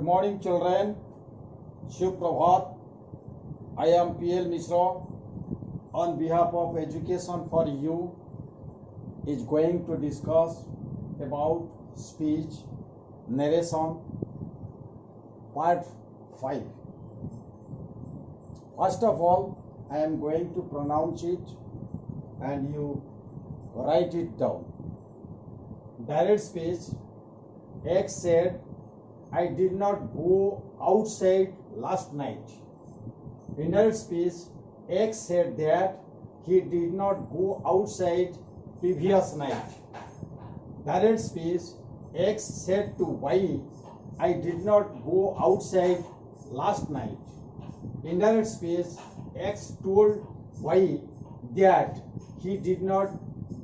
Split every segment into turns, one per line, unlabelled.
morning, children. Shubh Prabhat. I am P.L. Mishra. On behalf of Education for You, is going to discuss about speech narration part 5. First of all, I am going to pronounce it and you write it down. Direct speech. X said, I did not go outside last night. Indirect speech. X said that he did not go outside previous night. Direct speech. X said to Y, I did not go outside last night. Indirect speech. X told Y that he did not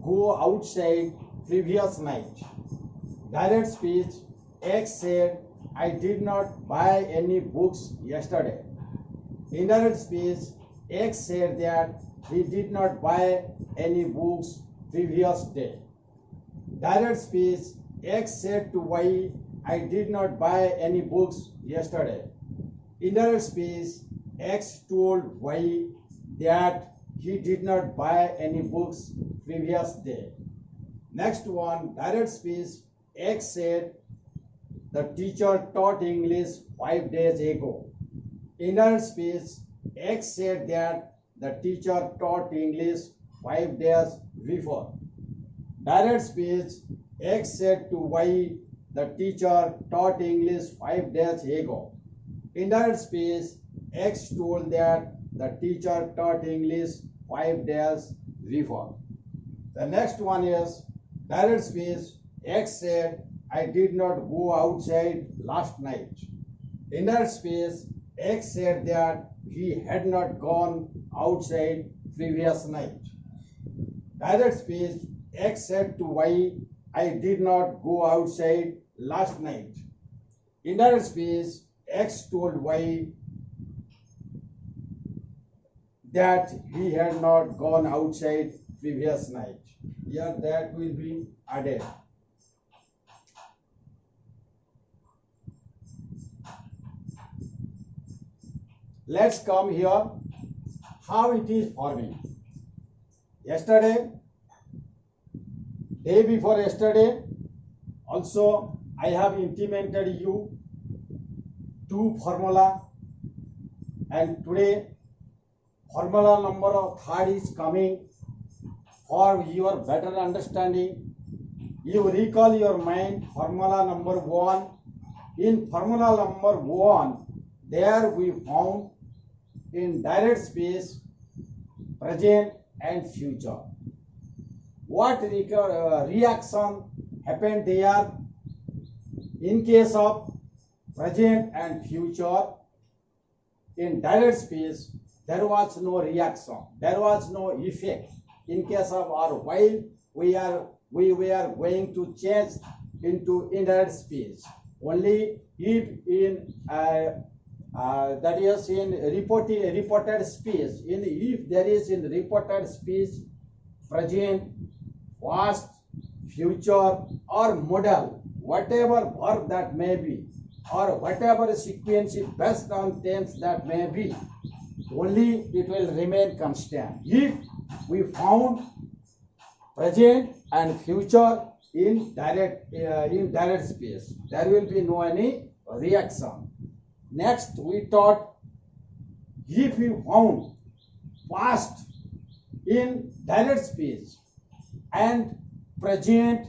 go outside previous night. Direct speech. X said, I did not buy any books yesterday. Indirect speech. X said that he did not buy any books previous day. Direct speech. X said to Y, I did not buy any books yesterday. Indirect speech. X told Y that he did not buy any books previous day. Next one, direct speech. X said, the teacher taught English 5 days ago. Indirect speech. X said that the teacher taught English 5 days before. Direct speech. X said to Y, the teacher taught English 5 days ago. Indirect speech. X told that the teacher taught English 5 days before. The next one is direct speech. X said, I did not go outside last night. Indirect speech. X said that he had not gone outside previous night. Direct speech. X said to Y, I did not go outside last night. Indirect speech. X told Y that he had not gone outside previous night. Here that will be added. Let's come here how it is forming. Yesterday, day before yesterday, also I have intimated you two formula, and today formula number third is coming for your better understanding. You recall your mind formula number 1. In formula number 1, there we found in direct speech present and future. What reaction happened there in case of present and future? In direct speech, there was no reaction, there was no effect. In case of or while we were going to change into indirect speech, only if in that is in reported speech. If there is in reported speech present, past, future or modal, whatever verb that may be, or whatever sequence based on tense that may be, only it will remain constant. If we found present and future in direct speech, there will be no any reaction. Next, we taught if we found past in direct speech and present,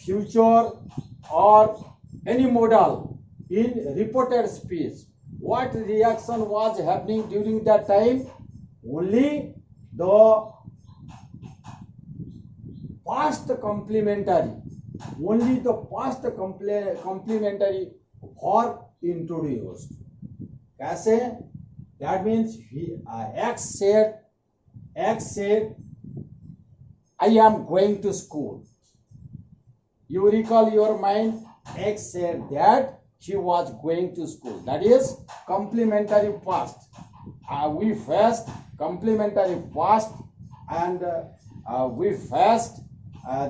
future or any modal in reported speech, what reaction was happening during that time? Only the past complementary, only the past complementary verb introduced. कैसे? That means X said, I am going to school. You recall your mind, X said that he was going to school. That is complementary past. We first complementary past and we first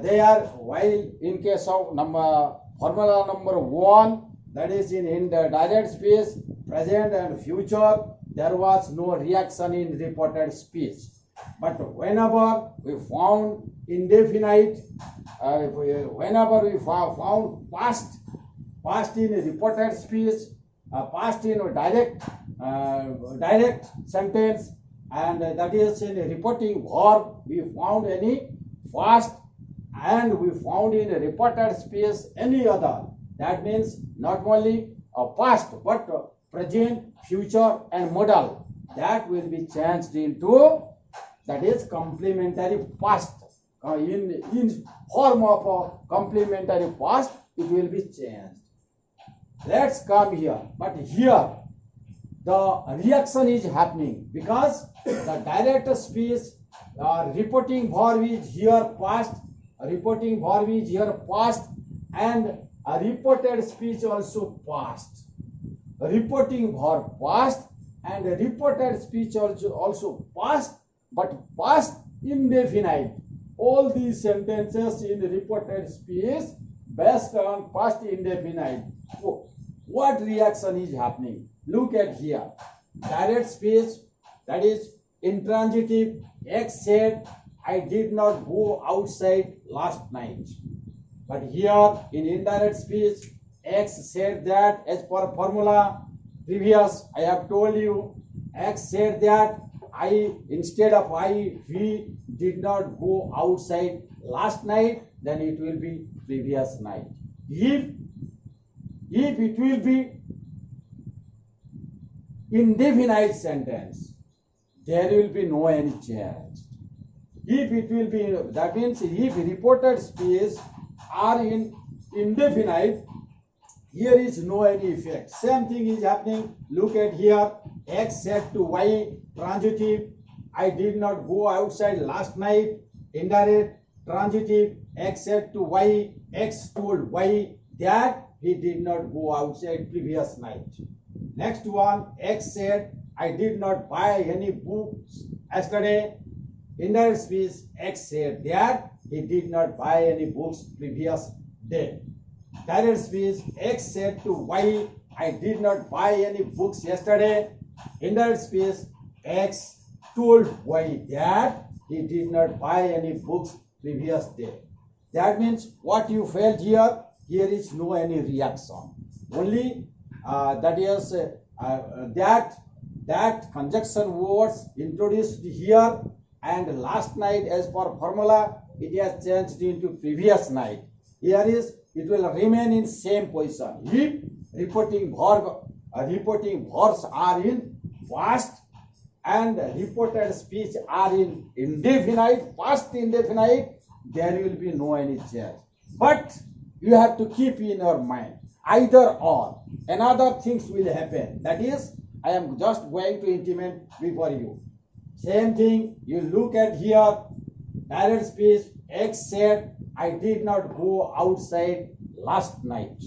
they are, while in case of formula number 1, that is in the direct speech, present and future, there was no reaction in reported speech. But whenever we found indefinite, whenever we found past in reported speech, past in direct sentence, and that is in a reporting verb, we found any past, and we found in a reported speech any other. That means not only past but present, future, and modal. That will be changed into, that is complementary past. In form of a complementary past, it will be changed. Let's come here. But here, the reaction is happening because the direct speech reporting verb is here past, reporting verb is here past, and a reported speech also past. Reporting verb past and a reported speech also past, but past indefinite. All these sentences in reported speech based on past indefinite. So, what reaction is happening? Look at here. Direct speech, that is intransitive. X said, I did not go outside last night. But here in indirect speech, X said that as per formula previous, I have told you, X said that instead of we did not go outside last night, then it will be previous night. If it will be indefinite sentence, there will be no any change. If it will be, that means if reported speech are in indefinite, here is no any effect. Same thing is happening. Look at here. X said to Y, transitive, I did not go outside last night. Indirect, transitive, X said to Y, X told Y that he did not go outside previous night. Next one, X said, I did not buy any books yesterday. Indirect speech, X said that he did not buy any books previous day. Direct speech, X said to Y, I did not buy any books yesterday. Indirect speech, X told Y that he did not buy any books previous day. That means what you felt here, here is no any reaction. Only that is that conjunction words introduced here, and last night as per formula it has changed into previous night. Here is, it will remain in same position. If reporting verbs are in past and reported speech are in indefinite, past indefinite, there will be no any change. But you have to keep in your mind, either or, another things will happen. That is, I am just going to intimate before you. Same thing, you look at here, direct speech, X said, I did not go outside last night.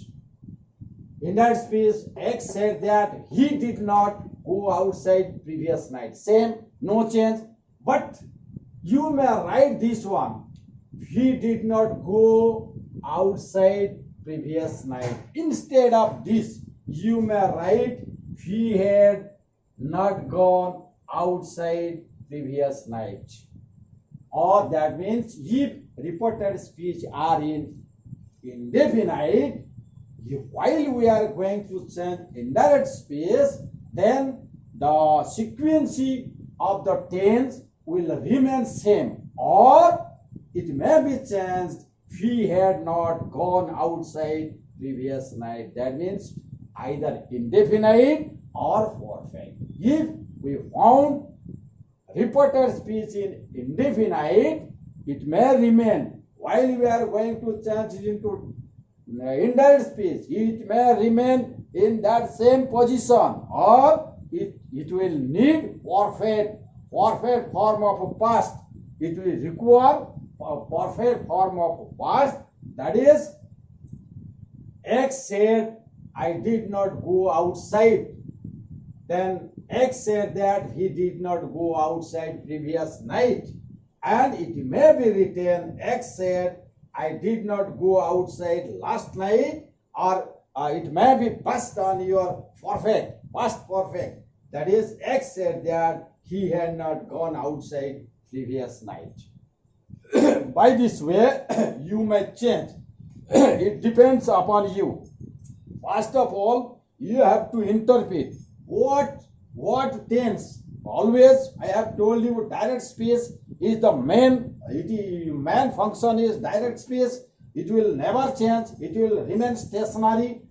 Indirect speech, X said that he did not go outside previous night. Same, no change. But you may write this one. He did not go outside previous night. Instead of this, you may write he had not gone outside previous night. Or that means if reported speech are in indefinite, while we are going to change indirect speech, then the sequence of the tense will remain same, or it may be changed. He had not gone outside previous night. That means either indefinite or perfect. If we found reported speech in indefinite, it may remain. While we are going to change it into indirect speech, it may remain in that same position, or it will need perfect form of past. It will require a perfect form of past. That is, X said, I did not go outside. Then X said that he did not go outside previous night. And it may be written, X said, I did not go outside last night, or it may be past on your perfect, past perfect. That is, X said that he had not gone outside previous night. By this way, you may change. It depends upon you. First of all, you have to interpret what tense. Always, I have told you, direct space is the main. Main function is direct space. It will never change. It will remain stationary.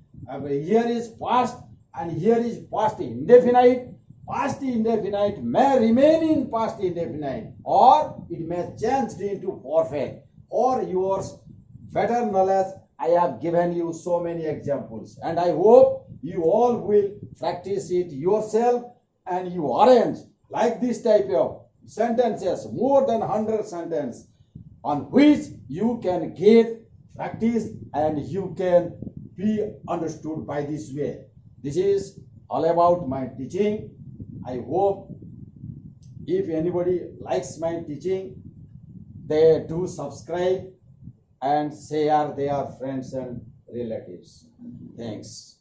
Here is past and here is past indefinite. Past indefinite may remain in past indefinite, or it may change into perfect. For your better knowledge, I have given you so many examples, and I hope you all will practice it yourself and you arrange like this type of sentences, more than 100 sentences, on which you can get practice and you can be understood by this way. This is all about my teaching. I hope if anybody likes my teaching, they do subscribe and share their friends and relatives. Thanks.